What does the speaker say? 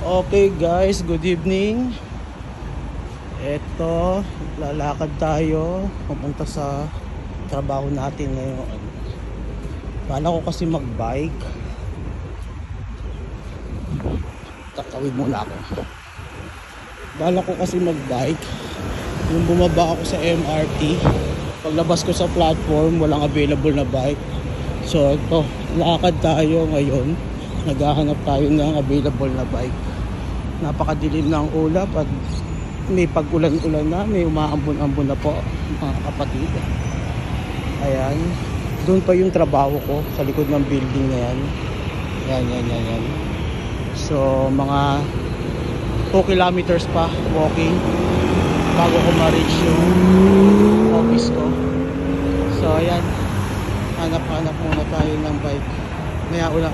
Okay guys, good evening. Eto, lalakad tayo pupunta sa trabaho natin ngayon. Bala ko kasi mag-bike. Tatawid muna ako. Bala ko kasi mag-bike. Yung bumaba ako sa MRT, paglabas ko sa platform, walang available na bike. So ito, lakad tayo ngayon. Naghahanap tayo ng available na bike. Napakadilim ng ulap at may pag-ulan-ulan na, may umaambon-ambon na po mga kapatid. Ayan, doon pa yung trabaho ko sa likod ng building na yan. Yan. So mga 2 kilometers pa walking bago ko ma-reach yung office ko. So ayan, hanap-hanap muna tayo ng bike. Maya ulang